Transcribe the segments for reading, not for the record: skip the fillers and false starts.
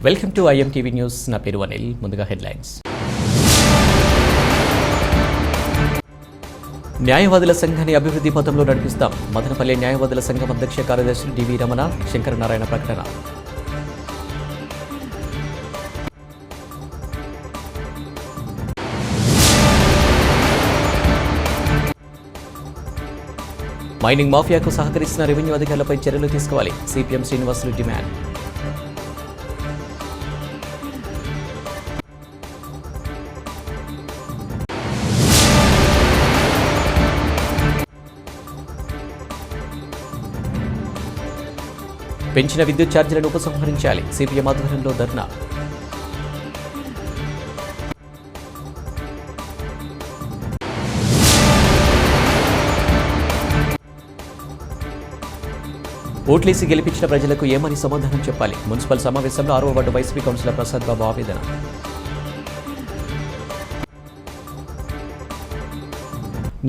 Welcome to ఐఎంటీవీ news. నా పేరు అనిల్. ముందుగా హెడ్లైన్స్. న్యాయవాదుల సంఘాన్ని అభివృద్ధి పథంలో నడిపిస్తాం. మదనపల్లి న్యాయవాదుల సంఘం అధ్యక్ష కార్యదర్శి డివి రమణ, శంకరనారాయణ ప్రకటన. మైనింగ్ మాఫియాకు సహకరిస్తున్న రెవెన్యూ అధికారులపై చర్యలు తీసుకోవాలి. CPM Srinivasulu demand. పెంచిన విద్యుత్ ఛార్జీలను ఉపసంహరించాలి. సిపిఎం ఆధ్వర్యంలో ధర్నా. ఓట్లేసి గెలిపించిన ప్రజలకు ఏమని సమాధానం చెప్పాలి? మున్సిపల్ సమావేశంలో 6వ ward YCP councillor Prasad Babu ఆవేదన.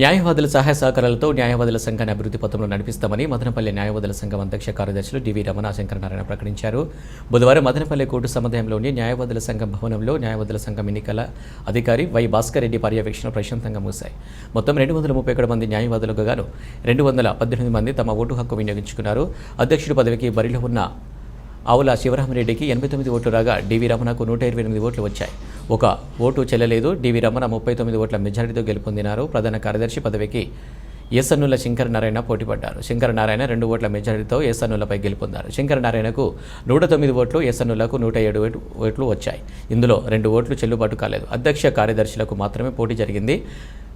న్యాయవాదుల సహాయ సహకారాలతో న్యాయవాదుల సంఘాన్ని అభివృద్ధి పథంలో నడిపిస్తామని మదనపల్లి న్యాయవాదుల సంఘం అధ్యక్ష కార్యదర్శులు డివి రమణ, శంకరనారాయణ ప్రకటించారు. బుధవారం మదనపల్లి కోర్టు సముదాయంలోని న్యాయవాదుల సంఘం భవనంలో న్యాయవాదుల సంఘం ఎన్నికల అధికారి వై భాస్కర్ రెడ్డి పర్యవేక్షణ ప్రశాంతంగా ముగిశాయి. మొత్తం 231 మంది న్యాయవాదులకు గాను 218 మంది తమ ఓటు హక్కు వినియోగించుకున్నారు. అధ్యక్షుడి పదవికి బరిలో ఉన్న ఆవుల శివరామరెడ్డికి 89 ఓట్లు రాగా డివి రమణకు 128 ఓట్లు వచ్చాయి. ఒక ఓటు చెల్లలేదు. డివి రమణ 39 ఓట్ల మెజారిటీతో గెలుపొందినారు. ప్రధాన కార్యదర్శి పదవికి ఎస్సన్నుల శంకరనారాయణ పోటీపడ్డారు. శంకరనారాయణ 2 ఓట్ల మెజారిటీతో ఎస్సన్నులపై గెలుపొందారు. శంకరనారాయణకు 109 ఓట్లు, ఎస్సన్నులకు 107 ఓట్లు వచ్చాయి. ఇందులో 2 ఓట్లు చెల్లుబాటు కాలేదు. అధ్యక్ష కార్యదర్శులకు మాత్రమే పోటీ జరిగింది.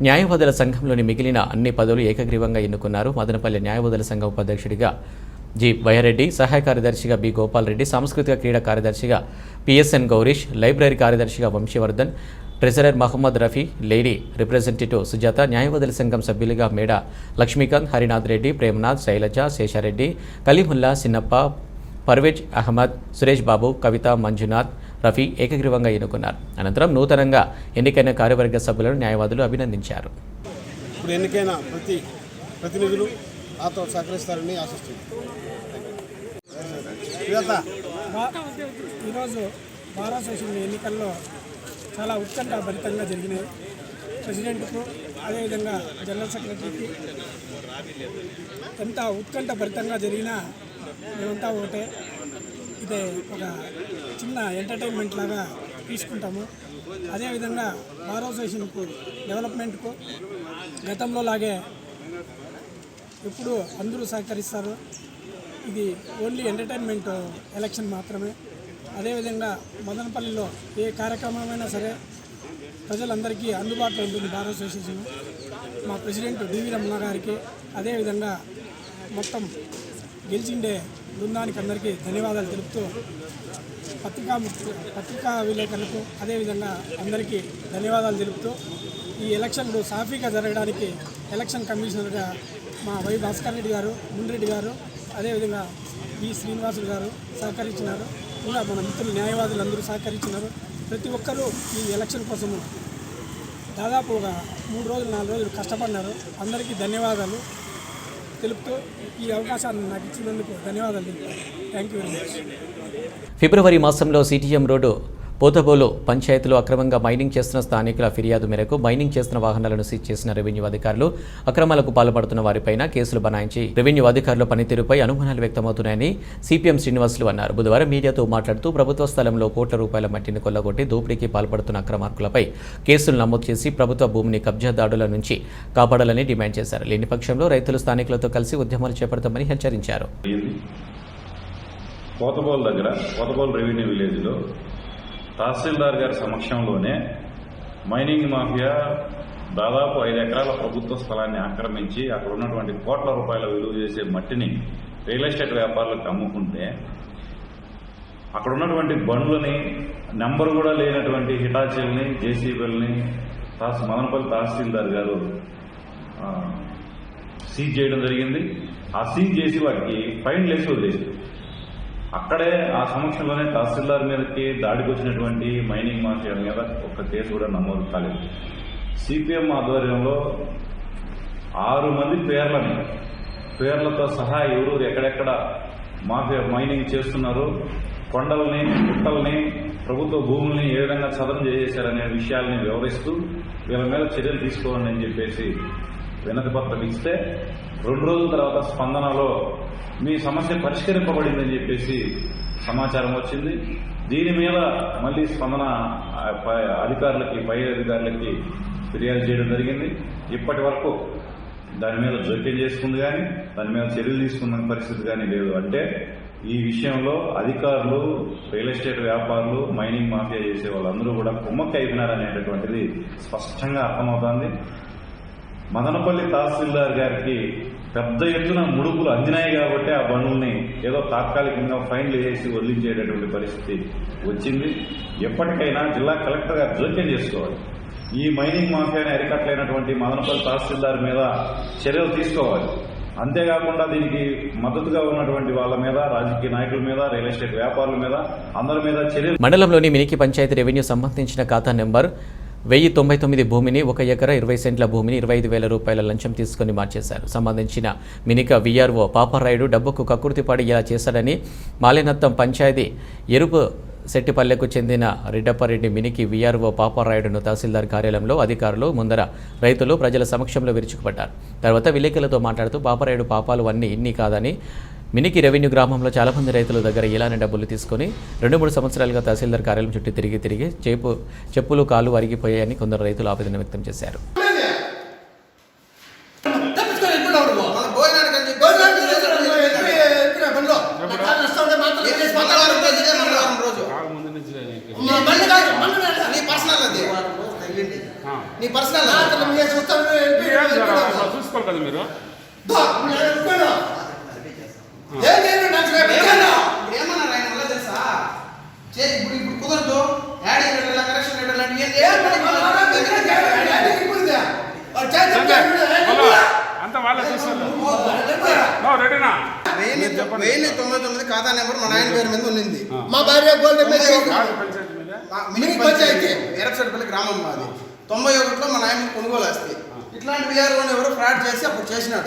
న్యాయవాదుల సంఘంలోని మిగిలిన అన్ని పదవులు ఏకగ్రీవంగా ఎన్నుకున్నారు. మదనపల్లి న్యాయవాదుల సంఘం ఉపాధ్యక్షుడిగా జి వయ్యారెడ్డి, సహాయ కార్యదర్శిగా బి గోపాల్ రెడ్డి, సాంస్కృతిక క్రీడా కార్యదర్శిగా పిఎస్ఎన్ గౌరీష్, లైబ్రరీ కార్యదర్శిగా Vamshivardhan, treasurer Mohammed Rafi, lady representative Sujatha, న్యాయవాదుల సంఘం సభ్యులుగా మేడ లక్ష్మీకాంత్, హరినాథ్ రెడ్డి, ప్రేమనాథ్, శైలజ, శేషారెడ్డి, కలీముల్లా, సిన్నప్ప, పర్వేజ్ అహ్మద్, సురేష్ బాబు, కవిత, మంజునాథ్, రఫీ ఏకగ్రీవంగా ఎన్నుకున్నారు. అనంతరం నూతనంగా ఎన్నికైన కార్యవర్గ సభ్యులను న్యాయవాదులు అభినందించారు. ఇప్పుడు ఎన్నికైన ప్రతినిధులు నాతో సహకరిస్తారని ఆశిస్తుంది. ఈరోజు బార్ అసోసియేషన్ ఎన్నికల్లో చాలా ఉత్కంఠభరితంగా జరిగినాయి. ప్రెసిడెంట్కు అదేవిధంగా జనరల్ సెక్రటరీకి ఎంత ఉత్కంఠభరితంగా జరిగినా మేమంతా ఒకటే. ఇదే ఒక చిన్న ఎంటర్టైన్మెంట్ లాగా తీసుకుంటాము. అదేవిధంగా బార్ అసోసియేషన్కు డెవలప్మెంట్కు గతంలో లాగే ఎప్పుడు అందరూ సహకరిస్తారు. ఇది ఓన్లీ ఎంటర్టైన్మెంట్ ఎలక్షన్ మాత్రమే. అదేవిధంగా మదనపల్లిలో ఏ కార్యక్రమమైనా సరే ప్రజలందరికీ అందుబాటులో ఉంటుంది బార్ అసోసియేషన్. మా ప్రెసిడెంట్ డివి రమణ గారికి, అదేవిధంగా మొత్తం గెలిచిండే బృందానికి అందరికీ ధన్యవాదాలు తెలుపుతూ పత్రికా విలేకరులకు అదేవిధంగా అందరికీ ధన్యవాదాలు తెలుపుతూ ఈ ఎలక్షన్లు సాఫీగా జరగడానికి ఎలక్షన్ కమిషనర్గా మా వై భాస్కర్ రెడ్డి గారు, మున్రెడ్డి గారు, అదేవిధంగా బి శ్రీనివాసులు గారు సహకరించినారు. ఇంకా మన మిత్రులు న్యాయవాదులు అందరూ సహకరించినారు. ప్రతి ఒక్కరూ ఈ ఎలక్షన్ కోసము దాదాపు ఒక 3 రోజులు 4 రోజులు కష్టపడినారు. అందరికీ ధన్యవాదాలు తెలుపుతూ ఈ అవకాశాన్ని నాకు ఇచ్చినందుకు ధన్యవాదాలు తెలుపుతాను. Thank you very much. ఫిబ్రవరి మాసంలో సిటిఎం రోడ్డు పోతబోలు పంచాయతీలో అక్రమంగా మైనింగ్ చేస్తున్న స్థానికుల ఫిర్యాదు మేరకు మైనింగ్ చేస్తున్న వాహనాలను సీజ్ చేసిన రెవెన్యూ అధికారులు అక్రమాలకు పాల్పడుతున్న వారిపైన కేసులు బనాయించి రెవెన్యూ అధికారుల పనితీరుపై అనుమానాలు వ్యక్తమవుతున్నాయని సిపిఎం శ్రీనివాసులు అన్నారు. బుధవారం మీడియాతో మాట్లాడుతూ ప్రభుత్వ స్థలంలో కోట్ల రూపాయల మట్టిని కొల్లగొట్టి దోపిడీకి పాల్పడుతున్న అక్రమార్కులపై కేసులు నమోదు చేసి ప్రభుత్వ భూమిని కబ్జాదారుల నుంచి కాపాడాలని డిమాండ్ చేశారు. లేని పక్షంలో రైతులు స్థానికులతో కలిసి ఉద్యమాలు చేపడతామని హెచ్చరించారు. పోతబోలు దగ్గర పోతబోలు రెవెన్యూ విలేజ్లో తహసీల్దార్ గారి సమక్షంలోనే మైనింగ్ మాఫియా దాదాపు 5 ఎకరాల ప్రభుత్వ స్థలాన్ని ఆక్రమించి అక్కడ ఉన్నటువంటి కోట్ల రూపాయల విలువ చేసే మట్టిని రియల్ ఎస్టేట్ వ్యాపారులకు అమ్ముకుంటే అక్కడ ఉన్నటువంటి బండ్లని నెంబర్ కూడా లేనటువంటి హిటాచీలని, జేసీబీలని మదనపల్లి తహసీల్దార్ గారు సీజ్ చేయడం జరిగింది. ఆ సీజ్ చేసి వాటికి ఫైన్ లేసి వదిలేసింది. అక్కడే ఆ సమక్షంలోనే తహసీల్దార్ మీదకి దాడికి వచ్చినటువంటి మైనింగ్ మాఫియా మీద ఒక్క కేసు కూడా నమోదు కాలేదు. సిపిఎం ఆధ్వర్యంలో 6 మంది పేర్లతో సహా ఎవరు ఎక్కడెక్కడ మాఫియా మైనింగ్ చేస్తున్నారు, కొండల్ని గుట్టల్ని ప్రభుత్వ భూముల్ని ఏ విధంగా చదరం చేసేశారనే విషయాల్ని వివరిస్తూ వీళ్ళ మీద చర్యలు తీసుకోవాలని అని చెప్పేసి వినతి పత్రం ఇస్తే 2 రోజుల తర్వాత స్పందనలో మీ సమస్య పరిష్కరింపబడిందని చెప్పేసి సమాచారం వచ్చింది. దీని మీద మళ్ళీ స్పందన అధికారులకి, పై అధికారులకి ఫిర్యాదు చేయడం జరిగింది. ఇప్పటి వరకు దాని మీద జోక్యం చేసుకుంది కానీ దాని మీద చర్యలు తీసుకున్న పరిస్థితి కానీ లేదు. అంటే ఈ విషయంలో అధికారులు, రియల్ ఎస్టేట్ వ్యాపారులు, మైనింగ్ మాఫియా చేసే వాళ్ళందరూ కూడా కుమ్మక్కి అయిపోయినారనేటటువంటిది స్పష్టంగా అర్థమవుతోంది. మదనపల్లి తహసీల్దార్ గారికి పెద్ద ఎత్తున ముడుపులు అందినాయి కాబట్టి ఆ బండ్లని ఏదో తాత్కాలికంగా ఫైన్లు వేసి వదిలించేటటువంటి పరిస్థితి వచ్చింది. ఎప్పటికైనా జిల్లా కలెక్టర్ గారు జోక్యం చేసుకోవాలి. ఈ మైనింగ్ మాఫియాని అరికట్టలేనటువంటి మదనపల్లి తహసీల్దార్ మీద చర్యలు తీసుకోవాలి. అంతేకాకుండా దీనికి మద్దతుగా ఉన్నటువంటి వాళ్ళ మీద, రాజకీయ నాయకుల మీద, రియల్ ఎస్టేట్ వ్యాపారుల మీద, అందరి మీద చర్యలు. మండలంలోని మినికి పంచాయతీ రెవెన్యూ సంబంధించిన ఖాతా నెంబర్ 1099 భూమిని 1 ఎకరా 20 సెంట్ల భూమిని 25,000 రూపాయల లంచం తీసుకుని మార్చేశారు. సంబంధించిన మినిక వీఆర్ఓ పాపారాయుడు డబ్బుకు కక్కుర్తిపడి ఇలా చేశాడని మాలేనత్తం పంచాయతీ ఎరుపు శెట్టిపల్లెకు చెందిన రెడ్డప్పారెడ్డి మినికి వీఆర్ఓ పాపారాయుడును తహసీల్దార్ కార్యాలయంలో అధికారులు ముందర రైతులు ప్రజల సమక్షంలో విరుచుకుపడ్డారు. తర్వాత విలేకరులతో మాట్లాడుతూ పాపారాయుడు పాపాలు అన్నీ ఇన్ని కాదని, మినికి రెవెన్యూ గ్రామంలో చాలామంది రైతుల దగ్గర ఇలానే డబ్బులు తీసుకుని 2-3 సంవత్సరాలుగా తహసీల్దార్ కార్యాలయం చుట్టూ తిరిగి చెప్పులు కాళ్ళు అరిగిపోయాయని కొందరు రైతులు ఆవేదన వ్యక్తం చేశారు. చూసుకోవాలి కదా మీరు. ఇప్పుడు కుదరదు. అంత వాళ్ళే చూస్తారు. 1099 ఖాతా నెంబర్ మా నాయన పేరు మీద ఉంది. మా భార్య గోల్డ్ పంచాయతీ ఎరపసెట్పల్లి గ్రామం మాది. 91లో మా నాయన కొనుగోలు ఆస్తి. ఇట్లాంటి వీఆర్ఓని ఎవరు ఫ్రాడ్ చేసి అప్పుడు చేసినారు.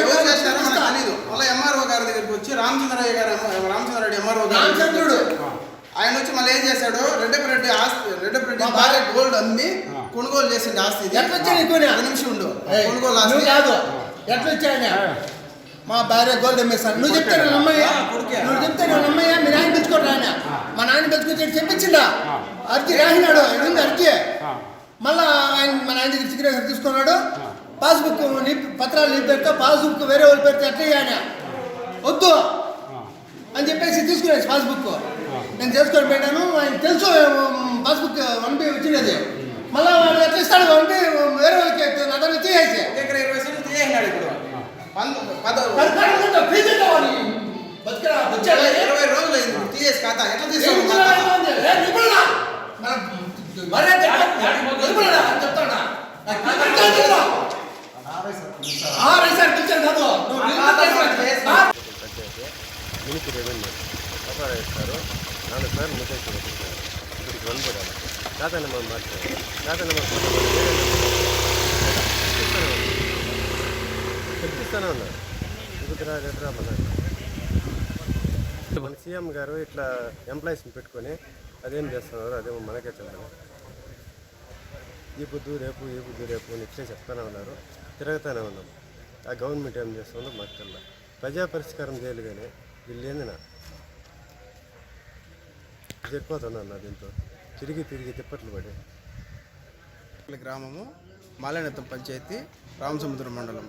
ఎవరు చేసినారో మనకు తెలీదు. మళ్ళీ ఎంఆర్ఓ గారి దగ్గరికి వచ్చి రామచంద్రరెడ్డి ఎంఆర్ఓ గారు ఆయన వచ్చి మళ్ళీ ఏం చేశాడు, రెడ్డపరెడ్డి భార్య గోల్డ్ అమ్మి కొనుగోలు చేసింది ఆస్తి. ఒక నిమిషం ఉండు. కొనుగోలు ఆస్తి కాదు, ఎట్లా వచ్చాయని మా భార్య గోల్డ్ అమ్మేశాను. నువ్వు చెప్తే నేను నమ్మయ్యా, మీ నాయన తెచ్చుకోండి. ఆయన మా నాయన తెచ్చుకొచ్చి చెప్పించిండా, అర్జీ రాసినాడు, అర్జీ. మళ్ళా ఆయన మా నాయన దగ్గర సిగ్నేచర్ తీసుకున్నాడు. పాస్బుక్ పత్రాలు నీ పెడితే పాస్బుక్ వేరే వాళ్ళు పెడితే ఎట్లా ఆయన వద్దు అని చెప్పేసి తీసుకునేది పాస్బుక్. నేను చేసుకొని పెట్టాను. ఆయన తెలుసు పాస్బుక్ 1B వచ్చినది. మళ్ళీ వాళ్ళు ఎట్లా ఇస్తాడు 1B వేరే వాళ్ళకి అతను తీసేసి 20 సెంట్లు తీసేసినాడు. ఇప్పుడు 20 రోజులు అయింది తీసేసి ఖాతా. ఎట్లా తీసుకోవాలి? మినికి రెవెన్యూ పాపారాయుడు నాలుగు సార్లు ముద్దేశం పెట్టించారు. ఇప్పటికి 1 పడాలి. ఖాతా నెంబర్ మార్చారు. ఖాతా నెంబర్ తెప్పిస్తూనే ఉన్నారు. ఎదురా మన సీఎం గారు ఇట్లా ఎంప్లాయీస్ని పెట్టుకొని అదేం చేస్తున్నారు, అదేమో మనకే తెలియదు. ఈ పొద్దు రేపు అని ఇట్లే చెప్తూనే ఉన్నారు, తిరుగుతూనే ఉన్నాం. ఆ గవర్నమెంట్ ఏం చేస్తుందో మాకు తెలియదు. ప్రజా పరిష్కారం చేయాలి కానీ వీళ్ళు ఏందినా ఎక్కువతున్నా దీంతో తిరిగి తిప్పట్లు పడి. గ్రామము మాలేనత్తం పంచాయతీ రామసముద్రం మండలం.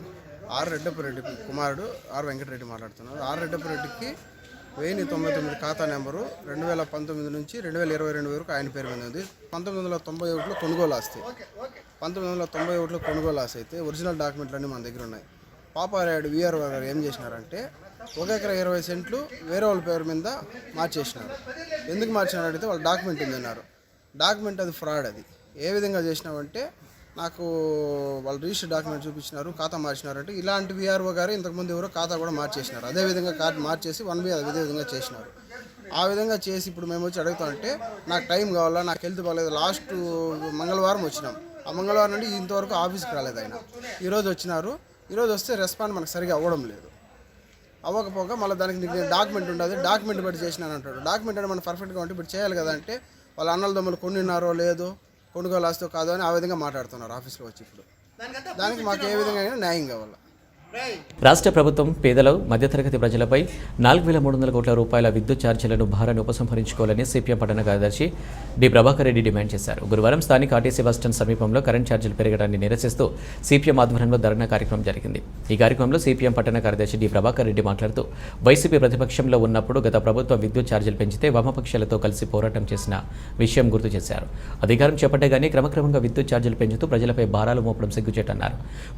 ఆర్ రెడ్డప్పరెడ్డి కుమారుడు ఆర్ వెంకటరెడ్డి మాట్లాడుతున్నారు. ఆర్ రెడ్డప్పరెడ్డికి 1099 ఖాతా నెంబరు 2019 నుంచి 2022 వరకు ఆయన పేరు మీద ఉంది. 1991లో కొనుగోలు ఆస్తి. 1991లో కొనుగోలు ఆస్తి అయితే ఒరిజినల్ డాక్యుమెంట్లన్నీ మన దగ్గర ఉన్నాయి. పాపారాయుడు వీఆర్ఓ గారు ఏం చేసినారంటే 1 ఎకరా 20 సెంట్లు వేరే వాళ్ళ పేరు మీద మార్చేసినారు. ఎందుకు మార్చినారు అడిగితే వాళ్ళు డాక్యుమెంట్ ఉందన్నారు. డాక్యుమెంట్ అది ఫ్రాడ్. అది ఏ విధంగా చేసినామంటే నాకు వాళ్ళు రిజిస్టర్ డాక్యుమెంట్ చూపించినారు, ఖాతా మార్చినారంటే ఇలాంటి వీఆర్ఓ గారు ఇంతకుముందు ఎవరో ఖాతా కూడా మార్చేసినారు. అదేవిధంగా కార్డు మార్చేసి 1B అదే విధంగా చేసినారు. ఆ విధంగా చేసి ఇప్పుడు మేము వచ్చి అడుగుతామంటే నాకు టైం కావాలా, నాకు హెల్త్ బాగాలేదు. లాస్ట్ మంగళవారం వచ్చినాం. ఆ మంగళవారం నుండి ఇంతవరకు ఆఫీస్కి రాలేదు ఆయన. ఈరోజు వచ్చినారు. ఈరోజు వస్తే రెస్పాండ్ మనకు సరిగా అవ్వడం లేదు. అవ్వకపోగా మళ్ళీ దానికి నీకు డాక్యుమెంట్ ఉండదు, డాక్యుమెంట్ బట్టి చేసినాను అంటాడు. డాక్యుమెంట్ అంటే మనం పర్ఫెక్ట్గా ఉంటే ఇప్పుడు చేయాలి కదా అంటే వాళ్ళ అన్నల దమ్ములు కొనిన్నారో లేదో, కొనుగోలు ఆస్తో కాదో అని ఆ విధంగా మాట్లాడుతున్నారు ఆఫీస్లో వచ్చి. ఇప్పుడు దానికి మాకు ఏ విధంగా అయినా న్యాయం కావాలి. రాష్ట్ర ప్రభుత్వం పేదలు, మధ్యతరగతి ప్రజలపై 4,300 కోట్ల రూపాయల విద్యుత్ ఛార్జీలను భారాన్ని ఉపసంహరించుకోవాలని సిపిఎం పట్టణ కార్యదర్శి డి ప్రభాకర్ రెడ్డి డిమాండ్ చేశారు. గురువారం స్థానిక ఆర్టీసీ బస్టాండ్ సమీపంలో కరెంట్ ఛార్జీలు పెరగడాన్ని నిరసిస్తూ సిపిఎం ఆధ్వర్యంలో ధర్నా కార్యక్రమం జరిగింది. ఈ కార్యక్రమంలో సిపిఎం పట్టణ కార్యదర్శి డి ప్రభాకర్ రెడ్డి మాట్లాడుతూ వైసీపీ ప్రతిపక్షంలో ఉన్నప్పుడు గత ప్రభుత్వం విద్యుత్ ఛార్జీలు పెంచితే వామపక్షాలతో కలిసి పోరాటం చేసిన విషయం గుర్తు చేశారు. అధికారం చేపట్టగానే క్రమక్రమంగా విద్యుత్ ఛార్జీలు పెంచుతూ ప్రజలపై భారాలు మోపడం సిగ్గుచేటన్నారు.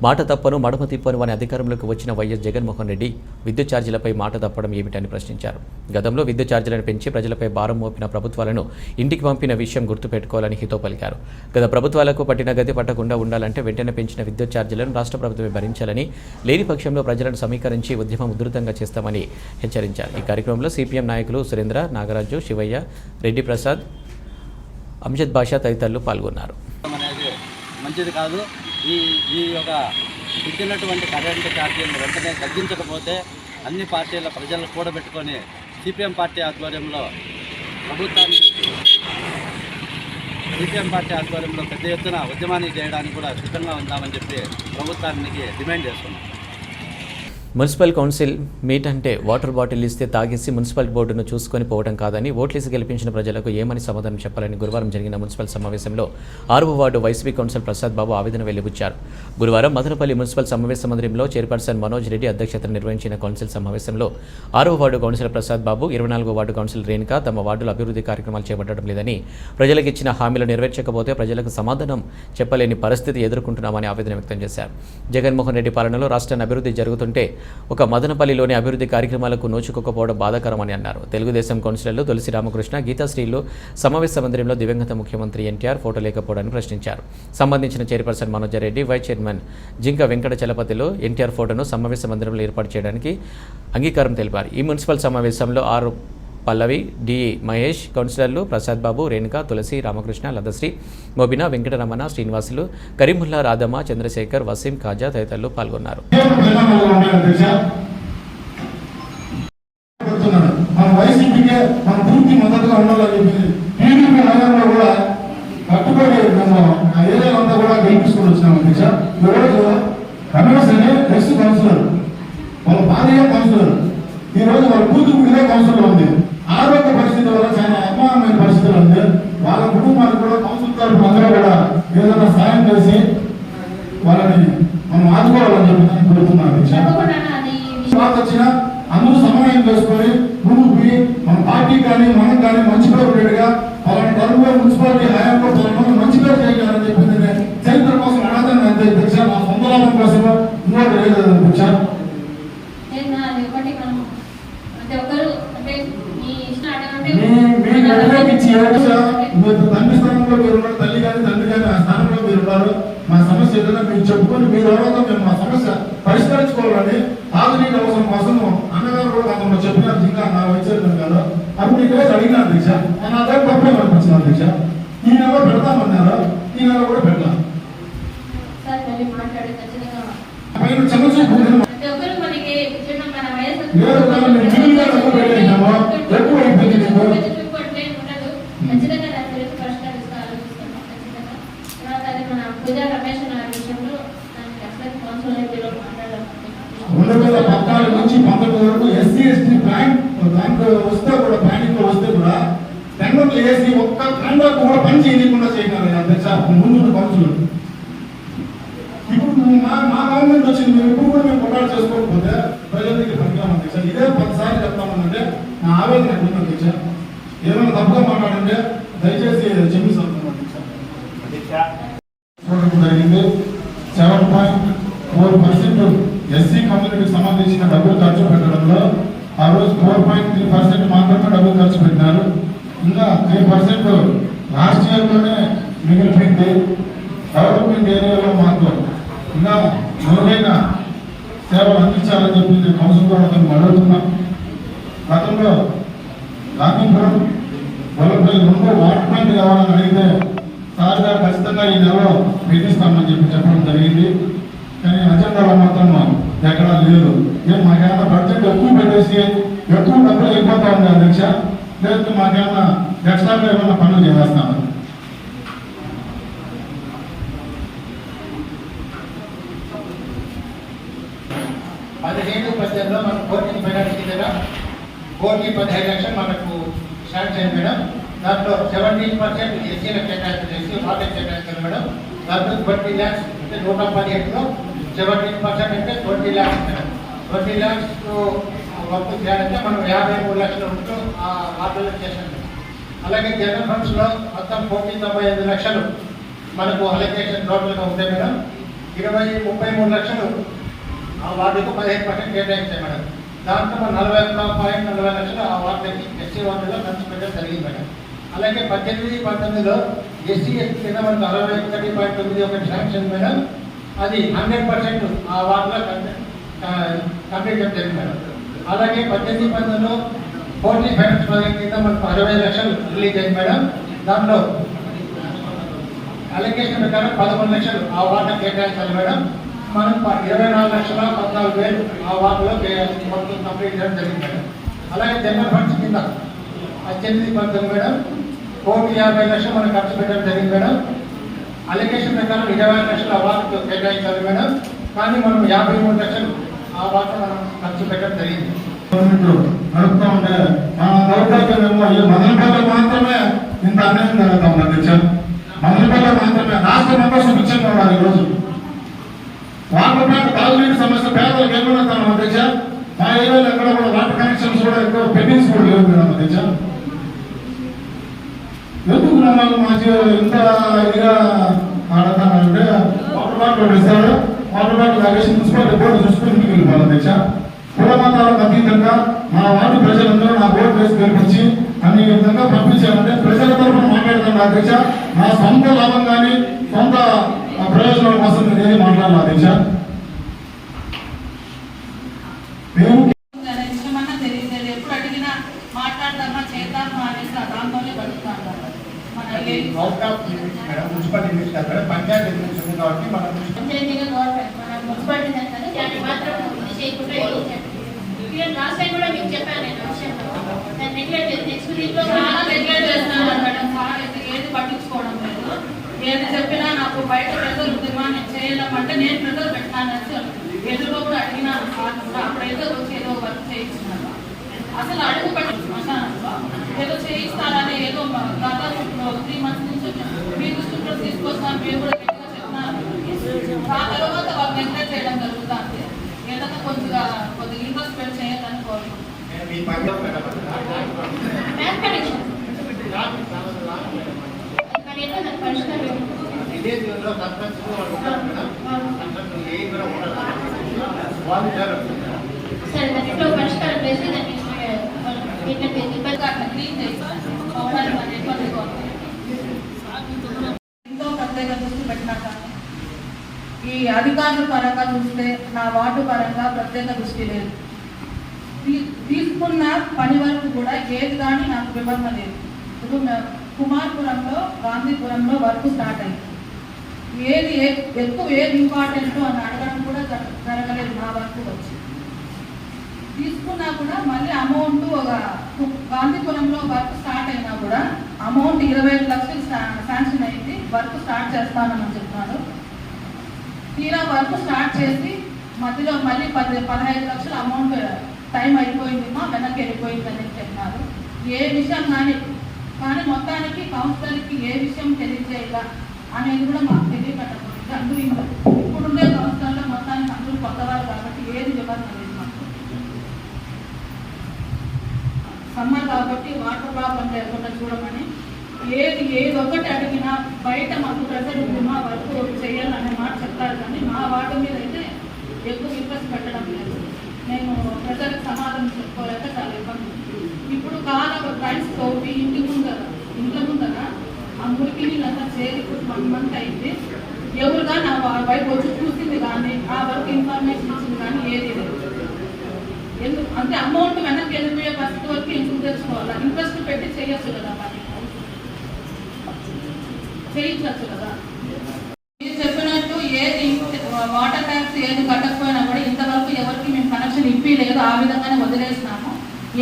మాట తప్పను మడమ తిప్పను అని అధికారంలోకి వచ్చిన వైఎస్ జగన్మోహన్ రెడ్డి విద్యుత్ ఛార్జీలపై మాట తప్పడం ఏమిటని ప్రశ్నించారు. గతంలో విద్యుత్ ఛార్జీలను పెంచి ప్రజలపై భారం మోపిన ప్రభుత్వాలను ఇంటికి పంపిన విషయం గుర్తుపెట్టుకోవాలని హితో పలికారు. గత ప్రభుత్వాలకు పట్టిన గతి పట్టకుండా ఉండాలంటే వెంటనే పెంచిన విద్యుత్ ఛార్జీలను రాష్ట్ర ప్రభుత్వమే భరించాలని, లేని పక్షంలో ప్రజలను సమీకరించి ఉద్యమం ఉధృతంగా చేస్తామని హెచ్చరించారు. ఈ కార్యక్రమంలో సిపిఎం నాయకులు సురేంద్ర, నాగరాజు, శివయ్య, రెడ్డి ప్రసాద్, అంజద్ బాషా తదితరులు పాల్గొన్నారు. మంచిది కాదు. ఈ యొక్క ఇచ్చినటువంటి కరెంటు ఛార్జీలను వెంటనే తగ్గించకపోతే అన్ని పార్టీల ప్రజలను కూడబెట్టుకొని సిపిఎం పార్టీ ఆధ్వర్యంలో పెద్ద ఎత్తున ఉద్యమాన్ని చేయడానికి కూడా సిద్ధంగా ఉందామని చెప్పి ప్రభుత్వానికి డిమాండ్ చేస్తున్నాం. మున్సిపల్ కౌన్సిల్ మీట్ అంటే వాటర్ బాటిల్ ఇస్తే తాగేసి మున్సిపల్ బోర్డును చూసుకొని పోవడం కాదని, ఓట్లేసి గెలిపించిన ప్రజలకు ఏమని సమాధానం చెప్పాలని గురువారం జరిగిన మున్సిపల్ సమావేశంలో 6వ ward YCP council Prasad Babu ఆవేదన వెలిబుచ్చారు. గురువారం మదనపల్లి మున్సిపల్ సమావేశ మందిరంలో చైర్పర్సన్ మనోజ్ రెడ్డి అధ్యక్షతన నిర్వహించిన కౌన్సిల్ సమావేశంలో 6వ ward councillor Prasad Babu, 24వ ward councillor Renuka తమ వార్డులో అభివృద్ధి కార్యక్రమాలు చేపట్టడం లేదని, ప్రజలకు ఇచ్చిన హామీలు నెరవేర్చకపోతే ప్రజలకు సమాధానం చెప్పలేని పరిస్థితి ఎదుర్కొంటున్నామని ఆవేదన వ్యక్తం చేశారు. జగన్మోహన్ రెడ్డి పాలనలో రాష్ట్రాన్ని అభివృద్ధి జరుగుతుంటే ఒక మదనపల్లిలోని అభివృద్ధి కార్యక్రమాలకు నోచుకోకపోవడం బాధాకరమని అన్నారు. తెలుగుదేశం కౌన్సిలర్లు తులసి రామకృష్ణ, గీతాశ్రీలు సమావేశ మందిరంలో దివంగత ముఖ్యమంత్రి ఎన్టీఆర్ ఫోటో లేకపోవడాన్ని ప్రశ్నించారు. సంబంధించిన చైర్పర్సన్ మనోజరెడ్డి, వైస్ చైర్మన్ జింక వెంకట చలపతిలో ఎన్టీఆర్ ఫోటోను సమావేశ మందిరంలో ఏర్పాటు చేయడానికి అంగీకారం తెలిపారు. ఈ మున్సిపల్ సమావేశంలో ఆర్ పల్లవి, డి మహేష్, కౌన్సిలర్లు ప్రసాద్ బాబు, రేణుక, తులసి, రామకృష్ణ, లతశ్రీ, మోబినా, వెంకటరమణ, శ్రీనివాసులు, కరీముల్లా, రాధమ్మ, చంద్రశేఖర్, వసీం, ఖాజా తదితరులు పాల్గొన్నారు. ఈ రోజు వాళ్ళ కూతురు ఇదే కౌన్సిల్లో ఉంది. ఆరోగ్య పరిస్థితి వల్ల చాలా అపమానమైన పరిస్థితులు ఉంది. వాళ్ళ కుటుంబానికి కూడా కౌన్సిల్ తరఫున అందరూ కూడా ఏదైనా సాయం చేసి వాళ్ళని మనం ఆదుకోవాలని చెప్పి కోరుతున్నాను. వచ్చినా అందరూ సమన్వయం చేసుకొని ముందుకు మన పార్టీ కానీ మనకు కానీ మంచి పేరు ఉండేట్టుగా వాళ్ళని కలుపు మున్సిపాలిటీ హయాంలో మంచి పేరు చేయాలని చెప్పింది. చరిత్ర కోసం అనాథాన్ని అంతే దీక్ష, నా సొంత లాభం కోసం ఇంకోటి లేదు దీక్ష. తండ్రి స్థానంలో మీరున్నారు, తల్లి కానీ తండ్రి కానీ ఆ స్థానంలో మీరున్నారు. మా సమస్య ఏదైనా మీరు చెప్పుకొని మీ తర్వాత మేము మా సమస్య పరిష్కరించుకోవాలని ఆధునిక అవసరం కోసం అన్నగారు కూడా గతంలో చెప్పినారు. ఇంకా నా వచ్చేది కాదు అప్పుడు ఇక్కడ అడిగిన దీక్ష నా దగ్గర తప్పే అనిపించిన దీక్ష. ఈ నెల పెడతామన్నారు, ఈ నెల కూడా పెట్టాం. పైన చంద్రశేఖర్ ఎక్కువ అయిపోయింది. నుంచి 19 వరకు ఎస్సీ ఎస్టీ ప్లాన్ దాంట్లో వస్తే కూడా ప్లానింగ్ వస్తే కూడా టెండర్లు వేసి ఒక్క టెండర్ కూడా పని చేయకుండా చేయగలరు అధ్యక్ష ముందు కౌన్సిల్. ఇప్పుడు మా గవర్నమెంట్ వచ్చింది, మేము ఇప్పుడు కూడా మేము కొట్టాడు చేసుకోకపోతే ప్రజల దగ్గర పనికిరాము అధ్యక్ష. ఇదే 10 సార్లు చెప్తామనంటే నా ఆవేదన ఎట్లుంది అధ్యక్ష. ఏమైనా తప్పుగా మాట్లాడంటే దయచేసి క్షమిస్తున్నాను అధ్యక్ష. జరిగింది 7.4% ఎస్సీ కమ్యూనిటీకి సంబంధించిన డబ్బులు ఖర్చు పెట్టడంలో ఆ రోజు 4.3% మాత్రమే డబ్బులు ఖర్చు పెట్టినారు. ఇంకా 3% లాస్ట్ ఇయర్లోనే మిగిలిపోయింది. డెవలప్మెంట్ ఏరియాలో మాత్రం ఇంకా మెరుగైన సేవలు అందించాలని చెప్పి కౌన్సిల్ ద్వారా మేము అడుగుతున్నాం. గతంలో గాంధీపురం గొల్లపల్లి 2 వాటర్ ప్లాంట్ కావాలని అడిగితే సార్ గారు ఖచ్చితంగా ఈ నెలలో విధిస్తామని చెప్పి చెప్పడం జరిగింది. కానీ అజెండాలో మాత్రం ఎక్కడా లేదు. ఏం మాకేమైనా బడ్జెట్ ఎక్కువ పెట్టేసి ఎక్కువ డబ్బులు అయిపోతా ఉంది అధ్యక్ష, లేకపోతే మాకేమైనా ఎక్స్ట్రాగా ఏమైనా పనులు చేస్తాము. పదిహేను పద్దెనిమిదిలో మనం కోర్టుకి ఫైనాన్స్ కదా, కోర్టుకి 15 లక్షలు మనకు స్టార్ట్ చేయండి మేడం. దాంట్లో 17% ఎస్సీలకు కేటాయింపు చేసి వాళ్ళకి కేటాయించాలి మేడం. దాంట్లో 20 lakhs అంటే 118లో 17% అంటే 20 lakhs మేడం. 20 lakhs వర్క్ చేయాలంటే మనం 53 లక్షల ఉంటూ ఆ వార్డులో చేసాం. అలాగే జనరల్ ఫండ్స్లో మొత్తం 1,95 లక్షలు మనకు అలొకేషన్ టోటల్గా ఉంటాయి మేడం. 33 లక్షలు ఆ వార్డుకు 15% కేటాయించాయి మేడం. దాంట్లో 41.40 లక్షలు ఆ వార్డుకి ఎస్సీ వార్డులో ఖర్చు పెట్టడం జరిగింది మేడం. అలాగే 18-19లో ఎస్సీ ఎస్టీ కింద మనకు 61.91 శాంక్షన్ మేడం. అది 100% ఆ వార్డులో కంప్లీట్ చేయడం జరిగింది మేడం. అలాగే 18-19లో కోర్టు ఫైనాన్స్ ప్రాజెక్ట్ కింద మనకు 65 లక్షలు రిలీజ్ అయింది మేడం. దాంట్లో అలొకేషన్ ప్రకారం 11 లక్షలు ఆ వార్డు కేటాయించాలి మేడం. మనం 24,14,000 ఆ వార్డులో మొత్తం కంప్లీట్ చేయడం జరిగింది మేడం. అలాగే జనరల్ ఫండ్స్ కింద 18-19 మేడం 1,50 లక్షలు మనం ఖర్చు పెట్టడం జరిగింది మేడం. అలొకేషన్ ప్రకారం 20 లక్షలు ఆ వార్డుకు కేటాయించాలి మేడం. కానీ మనం 53 లక్షలు ఆ వార్డు మనం ఖర్చు పెట్టడం జరిగింది. నడుపుతూ ఉంటే మన దౌర్భాగ్యమేమో ఈ మదనపల్లి మాత్రమే ఇంత అన్యాయం జరుగుతాం అధ్యక్ష. మదనపల్లి మాత్రమే రాష్ట్రం అంతా సుభిక్షంగా ఉన్నారు ఈరోజు. వాటర్ ప్లాంట్ తాగునీటి సమస్య పేదలకు ఏమన్నా అధ్యక్ష. మా ఏరియాలో ఎక్కడ కూడా వాటర్ కనెక్షన్స్ కూడా ఎక్కువ పెండింగ్స్ కూడా లేవు మేడం అధ్యక్ష. ఎందుకు గ్రామాలు మాకు ఇంత ఇదిగా ఆడతానంటే వాటర్ బాటిల్ ఇస్తారు, వాటర్ బాటిల్ తాగేసి మున్సిపాలిటీ బోర్డు చూసుకుని ఇంటికి వెళ్ళిపోవాలి అధ్యక్ష. కుల మతాలకు అతీతంగా మా వార్డు ప్రజలందరూ నా బోర్డు వేసి గెలిపించి అన్ని విధంగా పంపించాలంటే ప్రజల తరఫున మాట్లాడుతున్నా అధ్యక్ష. నా సొంత లాభం కానీ సొంత ప్రయోజనాల కోసం నేనే మాట్లాడాలి అధ్యక్ష. ఇష్టమన్నా తెలియదు, ఎప్పుడు అడిగినా మాట్లాడతామా చేద్దామా అనేసి దాంతోనే బతుకుతాను. మున్సిపల్ పంచాయతీ ఎడ్యుకేషన్ కాబట్టి మనం మున్సిపాలిటీ దాన్ని మాత్రం ఇది చేయకుండా లాస్ట్ టైం కూడా మీకు చెప్పాను నేను నెక్స్ట్ వీక్లో చాలా నెగ్లెక్ట్ చేస్తున్నాను మేడం. ఏది పట్టించుకోవడం లేదు. ఏది చెప్పినా నాకు బయట ప్రెజర్ ఉందిమా నేను చేయాలంటే నేను ప్రెజర్ పెట్టాను ఎదురుగా కూడా అడిగినాను. అప్పుడైతే వచ్చి ఏదో వర్క్ చేయించినాను. అసలు అడుగు పెట్టి శ్మశానంలో ఏదో చేయిస్తారని ఏదో గత 3 months నుంచి మీ దృష్టిలో తీసుకొస్తాను. మీరు కూడా గట్టిగా చెప్తున్నారు. ఆ తర్వాత వాళ్ళు నెగ్లెక్ట్ చేయడం జరుగుతుంది. ఏదైనా కొద్దిగా ఇంట్రెస్ట్ పెట్టి చేయాలని కోరుకుంటున్నాను. విలేజ్లో సర్పంచ్ సరే దాంట్లో పరిష్కారం చేసి దాన్ని ఎంతో ప్రత్యేక దృష్టి పెట్టినా కానీ ఈ అధికారుల పరంగా చూస్తే నా వార్డు పరంగా ప్రత్యేక దృష్టి లేదు. తీసుకున్న పని వరకు కూడా ఏది కానీ నాకు వివరణ లేదు. ఇప్పుడు కుమార్పురంలో గాంధీపురంలో వర్క్ స్టార్ట్ అయింది. ఏది ఎక్కువ ఏది ఇంపార్టెంట్ అని అడగడం కూడా జరగలేదు. నా వర్క్ వచ్చి తీసుకున్నా కూడా మళ్ళీ అమౌంట్ ఒక గాంధీపురంలో వర్క్ స్టార్ట్ అయినా కూడా అమౌంట్ 25 లక్షలు శాంక్షన్ అయింది. వర్క్ స్టార్ట్ చేస్తానని చెప్తున్నారు. తీరా వర్క్ స్టార్ట్ చేసి మధ్యలో మళ్ళీ 15 లక్షల అమౌంట్ టైం అయిపోయింది వెనక్కి వెళ్ళిపోయిందని చెప్పినారు. ఏ విషయం కానీ మొత్తానికి కౌన్సిలర్కి ఏ విషయం తెలియజేయాల అనేది కూడా మాకు తెలియకట్టకపోయింది. అందరూ ఇప్పుడుండే కౌన్సిలర్లో మొత్తానికి అందరూ కొత్తవారు కాబట్టి ఏది వివరణ లేదు మాకు. సమ్మర్ కాబట్టి వాటర్ ప్రాబ్లం లేకుండా చూడమని ఏది ఒక్కటి అడిగినా బయట మాకు ప్రెజర్ ఉంది మా వర్క్ చేయాలనే మాట చెప్తారు. కానీ మా వార్డు మీద అయితే ఎక్కువ ఇంట్రెస్ట్ పెట్టడం లేదు. నేను ప్రజలకు సమాధానం చెప్పుకోలేక చాలా ఇబ్బంది. ఇప్పుడు రైస్ తోటి ఇంట్లో ముందర ఆ మురికి నీళ్ళంతా చేరి ఇప్పుడు 1 month అయింది. ఎవరుగా నా వైపు వచ్చి చూసింది కానీ ఆ వర్క్ ఇన్ఫర్మేషన్ ఇచ్చింది కానీ ఏది లేదు. ఎందుకు అంటే అమౌంట్ వెనక్కి వెళ్ళిపోయే పరిస్థితి వరకు ఎందుకు తెచ్చుకోవాలా? ఇంట్రెస్ట్ పెట్టి చేయొచ్చు కదా, పని చేయించవచ్చు కదా. మీరు చెప్పినట్టు ఏది వాటర్ ట్యాక్స్ ఏది కట్టకపోయినా కూడా ఇంతవరకు ఎవరికి మేము కనెక్షన్ శాంక్షన్ ఇప్పిలేదు, ఆ విధంగానే వదిలేసినాము.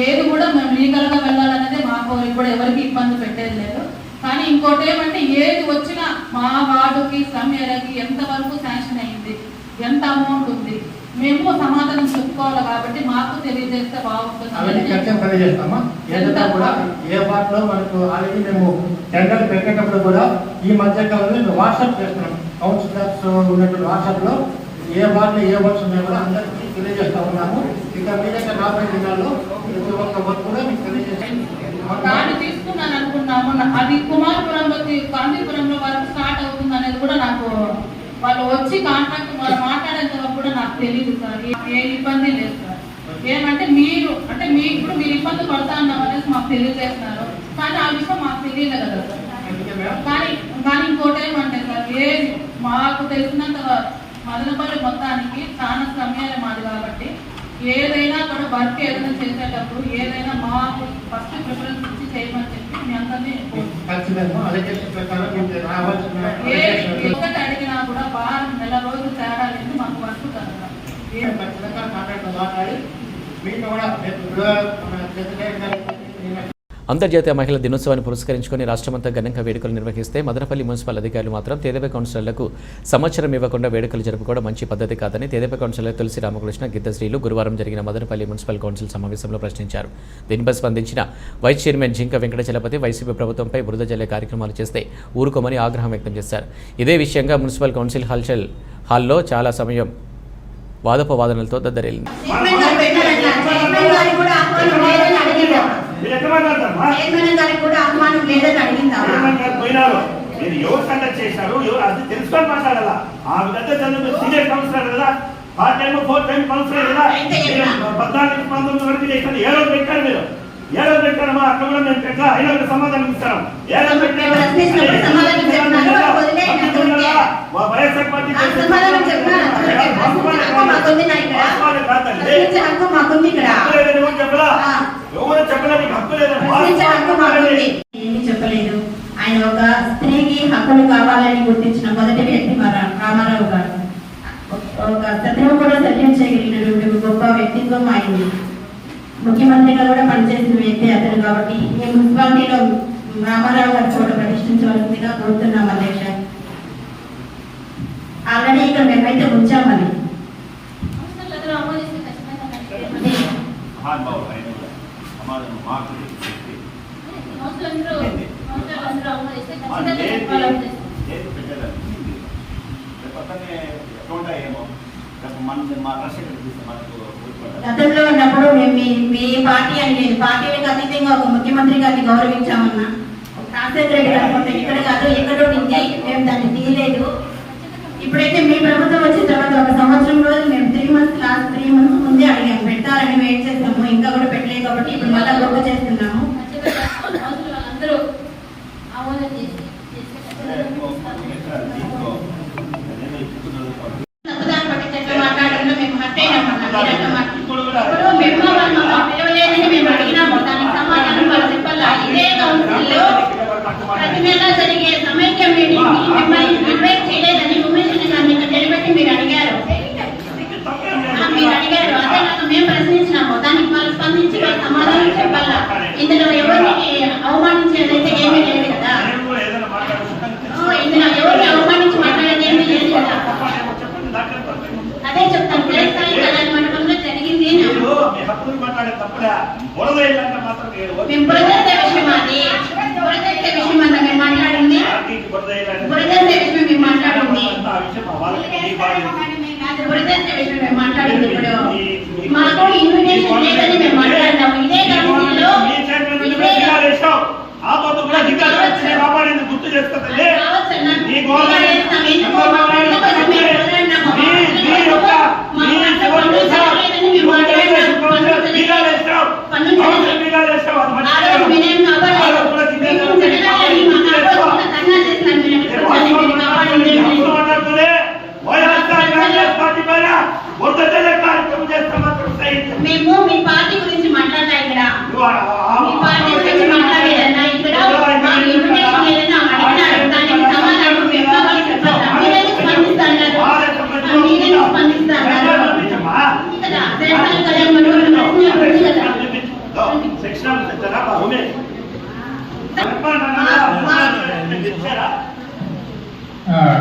ఏది కూడా మేము లీగల్గా వెళ్ళాలనేది మాకు ఇప్పుడు ఎవరికి ఇబ్బంది పెట్టేది లేదు. కానీ ఇంకోటి ఏమంటే ఏది వచ్చినా మా వార్డుకి స్లమ్ ఏరియాకి ఎంతవరకు శాంక్షన్ అయ్యింది, ఎంత అమౌంట్ ఉంది, మేము సమాధానం చెప్పుకోవాలి కాబట్టి మాకు తెలియజేస్తే బాగుంటుంది. ఏదైనా కూడా ఏ వార్డులో మనకు ఆల్రెడీ మేము టెండర్ పెట్టేటప్పుడు కూడా ఈ మధ్య కాలంలో వాట్సాప్ చేస్తున్నాం. కౌన్సిలర్స్ ఉన్నటువంటి వాట్సాప్లో ఏ వార్డులో ఏ వర్క్స్ ఉన్నాయో కూడా అందరికీ తెలియజేస్తా ఉన్నాము. ఇక మీదైతే రాబోయే దినాల్లో ప్రతి ఒక్క వర్క్ కూడా మీకు తెలియజేస్తాం. దాన్ని తీసుకున్నాను అనుకున్నాము. అది కుమారపురంలోకి కాంచీపురంలో వరకు స్టార్ట్ అవుతుంది అనేది కూడా నాకు వాళ్ళు వచ్చి కాంట్రాక్ట్ మాట్లాడేంత వరకు కూడా నాకు తెలియదు సార్. ఏ ఇబ్బంది లేదు సార్. ఏమంటే మీరు ఇప్పుడు మీరు ఇబ్బంది పడతా ఉన్నాం అనేది మాకు తెలియజేస్తున్నారు, కానీ ఆ విషయం మాకు తెలియదు కదా సార్. కానీ ఇంకోటి ఏమంటే సార్, మాకు తెలిసినంత మదనపల్లి మొత్తానికి చాలా సమయాలే మాది కాబట్టి ఏదైనా కూడా వర్క్ ఏదైనా చేసేటప్పుడు ఏదైనా మాకు ఫస్ట్ ప్రిఫరెన్స్ ఇచ్చి చేయమని చెప్పి మీ అందరినీ ఒకటి అడిగినా కూడా వారం నెల రోజులు తేడా లేదు మాకు వర్క్ కదా. అంతర్జాతీయ మహిళా దినోత్సవాన్ని పురస్కరించుకుని రాష్ట్రమంతా ఘనంగా వేడుకలు నిర్వహిస్తే మదనపల్లి మున్సిపల్ అధికారులు మాత్రం తెదేపా కౌన్సిలర్లకు సంవత్సరం ఇవ్వకుండా వేడుకలు జరుపుకోవడం మంచి పద్ధతి కాదని తెదేపా కౌన్సిలర్ తులసి రామకృష్ణ గిద్దశ్రీలు గురువారం జరిగిన మదనపల్లి మున్సిపల్ కౌన్సిల్ సమావేశంలో ప్రశ్నించారు. దీనిపై స్పందించిన వైస్ చైర్మన్ జింక వెంకటచలపతి వైసీపీ ప్రభుత్వంపై బురద జల్లే కార్యక్రమాలు చేస్తే ఊరుకోమని ఆగ్రహం వ్యక్తం చేశారు. ఇదే విషయంగా మున్సిపల్ కౌన్సిల్ హాల్లో చాలా సమయం వాదోపవాదనలతో దద్దరిల్లింది. మీరు ఎవరు కండక్ట్ చేశారు, అది తెలుసుకొని మాట్లాడాలా. ఆ విధంగా సీనియర్ కౌన్సిలర్ కదా, 4 టైం కౌన్సిలర్ కదా, 14-19 వరకు చేశారు. ఏ రోజు పెట్టారు మీరు? ఏ రోజు పెట్టారమ్మా? అక్కడ కూడా మేము పెట్టా, అయినా మీరు సమాధానం ఇస్తాం. ఏ రోజు పెట్టారు? వైఎస్ఆర్ పార్టీ ఏమీ చెప్పలేదు. ఆయన ఒక స్త్రీకి హక్కులు కావాలని గుర్తించిన మొదటి వ్యక్తి రామారావు గారు. ఒక స్త్రీని కూడా సత్యం చేయగలిగినటువంటి గొప్ప వ్యక్తిత్వం ఆయనది. ముఖ్యమంత్రిగా కూడా పనిచేసిన వ్యక్తి అతను. కాబట్టి ఈ మున్సిపాలిటీలో రామారావు గారు చోట ప్రతిష్ఠించవలసిందిగా కోరుతున్నాం అధ్యక్ష. ఆల్రెడీ ఇక్కడ మేమైతే ఉంచామని గతంలో ఉన్నప్పుడు మేము మీ పార్టీ అని లేదు, పార్టీలకు అతీతంగా ఒక ముఖ్యమంత్రి గారిని గౌరవించామన్నా. రాజశేఖర రెడ్డి అనుకుంటే ఇక్కడ కాదు ఎక్కడో నుంచి మేము దాన్ని తీయలేదు. ఇప్పుడైతే మీ ప్రభుత్వం వచ్చిన తర్వాత ఒక సంవత్సరం రోజులు మేము 3 మంత్స్ ముందే అడిగాము, పెట్టాలని వెయిట్ చేస్తాము, ఇంకా కూడా పెట్టలేదు. కాబట్టి ఇప్పుడు మళ్ళీ గొప్ప చేస్తున్నాము. మాట్లాడడంలో మేము హర్ట్ అయినామన్నా. పిలవలేదని మేము అడిగినాము, దానికి సమాధానం వాళ్ళు చెప్పాలా. ఇదే కౌన్సిల్లో ప్రతి నెల జరిగే సమైక్య మీటింగ్ మిమ్మల్ని ఇన్వైట్ చేయలేదని ఉమేష్ గారిని నిలబెట్టి మీరు అడిగారు. అదేలాగా మేము ప్రశ్నించినాము, దానికి వాళ్ళు స్పందించి వాళ్ళు సమాధానం చెప్పాలా. ఇందులో ఎవరికి అవమానం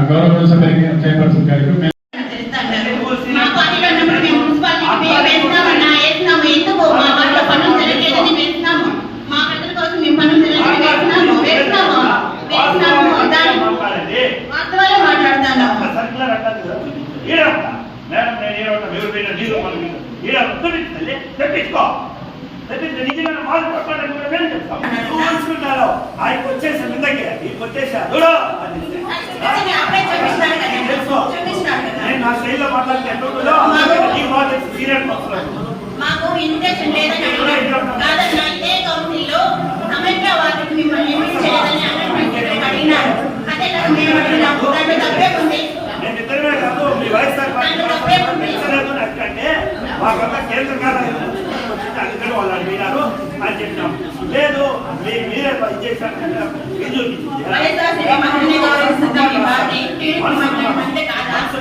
గౌరవ సభ్యులకి చైర్పర్సన్ గారికి మా పార్టీలో ఉన్నప్పుడు మేము మున్సిపాలిటీకి వేసినామన్నా వేసినాము. ఎందుకు మా వాటిలో పనులు జరగలేదని వేసినాము. మా ప్రజల కోసం మేము పనులు జరగలేదు వేసినాము. దాని వాస్తవాలే మాట్లాడుతున్నాము. ఆయన వచ్చేసి ముందకి వచ్చేసాడు నేను నా శైలిలో మాట్లాడితే మాకు ఇన్విటేషన్ లేదని కాదన్నా ఇదే కౌన్సిల్లో సమైక్యవాదికి మిమ్మల్ని ఇన్వైట్ చేయలేదని అడిగినారు. అదే మేము అడిగినాము. దాంట్లో తప్పే ఉంది. నేను ఇద్దరే కాదు మీ వైఎస్ఆర్ పార్టీ అంటే మాకంతా కేంద్ర కార్యాలయం అందుకని వాళ్ళు అడిగినారు అని చెప్పినాం. లేదు మీరే చేశారు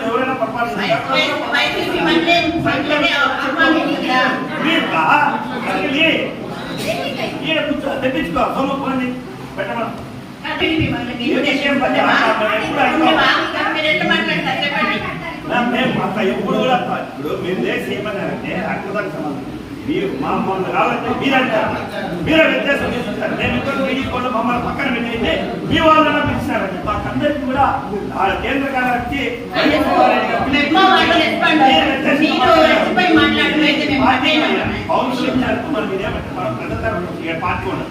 ఎవరైనా తెప్పించుకో సొమ్ము పోండి పెట్టమా మేము అంత ఎప్పుడు కూడా ఇప్పుడు మీరు దేశం ఏమన్నారంటే అక్కడ సమాధానం మీరు మమ్మల్ని కావాలంటే మీరంటారు మీరే వ్యత్యాసం తీసుకుంటారు. నేను ఇక్కడ మీడియా మమ్మల్ని పక్కన పెట్టయితే మీ వాళ్ళని పిలిచినారండి. మాకందరికి కూడా కేంద్ర కార్యాలకి పార్టీ ఉండదు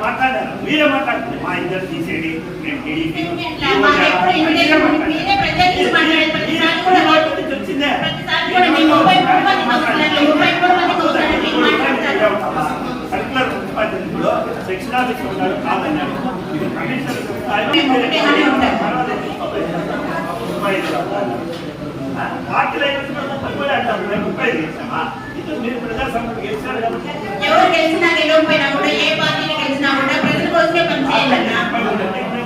మాట్లాడారు. మీరే మాట్లాడుతుంది మా ఇద్దరు తీసేది వచ్చిందే సర్కులర్ మున్సిపాలిటీలో సెక్షన్ ఆఫీస్ ఉన్నాడు కాదన్నాడు. ఇది కమిషనర్ పార్టీలో 30 అంటారు 35 చేసామా. ఇది మీరు ప్రజాసంఘం గెలిచినారు కాబట్టి ఎవరు గెలిచినా గెలవకపోయినా కూడా ఏ పార్టీని గెలిచినా కూడా ప్రజల కోసమే పనిచేయాలన్నా.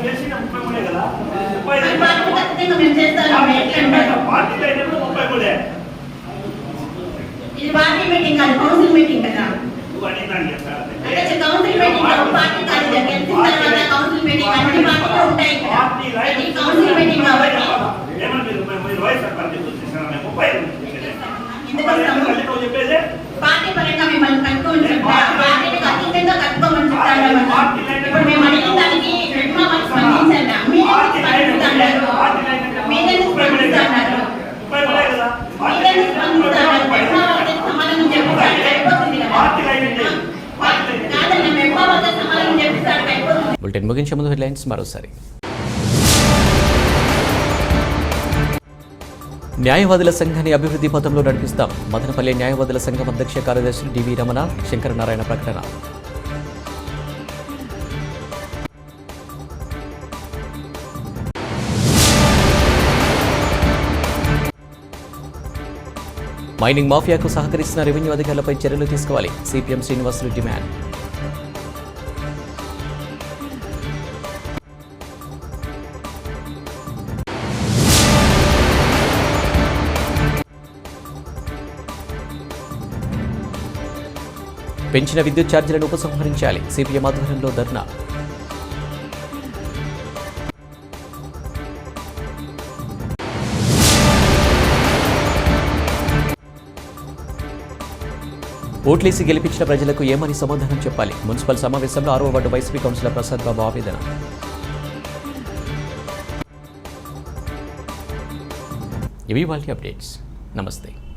గెలిచిన 33 కదా 35 ఖచ్చితంగా మేము చేస్తాం. పార్టీలో అయినప్పుడు 33. ఇది పార్టీ మీటింగ్ కాదు, కౌన్సిల్ మీటింగ్ కదా. అంటే కౌన్సిల్ మీటింగ్ పార్టీ కాదు. గెలిచిన తర్వాత కౌన్సిల్ మీటింగ్ అన్ని పార్టీలు ఉంటాయి. ఇది కౌన్సిల్ మీటింగ్ కాబట్టి పార్టీ పరంగా మిమ్మల్ని కట్టుకోమని చెప్తారు. పార్టీకి అతీతంగా కట్టుకోమని చెప్తారు. ఇప్పుడు మేము అడిగిన దానికి రెడ్మా వాళ్ళు స్పందించారా? మీరెందుకు స్పందిస్తున్నారు? మీరెందుకు స్పందిస్తున్నారు? సమాధానం చెప్పిస్తాడు అయిపోతుంది కదా. కాదన్నా రెడ్మా వాళ్ళ సమాధానం చెప్పిస్తాడు అయిపోతుంది. బులెటిన్ ముగించే ముందు హెడ్లైన్స్ మరోసారి. న్యాయవాదుల సంఘాన్ని అభివృద్ధి పథంలో నడిపిస్తాం. మదనపల్లి న్యాయవాదుల సంఘం అధ్యక్ష కార్యదర్శి డివి రమణ, శంకరనారాయణ ప్రకటన. మైనింగ్ మాఫియాకు సహకరిస్తున్న రెవెన్యూ అధికారులపై చర్యలు తీసుకోవాలి. CPM Srinivasulu demand. పెంచిన విద్యుత్ ఛార్జీలను ఉపసంహరించాలి. సిపిఎం ఆధ్వర్యంలో ధర్నా. ఓట్లేసి గెలిపించిన ప్రజలకు ఏమని సమాధానం చెప్పాలి? మున్సిపల్ సమావేశంలో 6వ ward YCP councillor Prasad Babu ఆవేదన. ఇవి వాళ్ళ అప్డేట్స్. నమస్తే.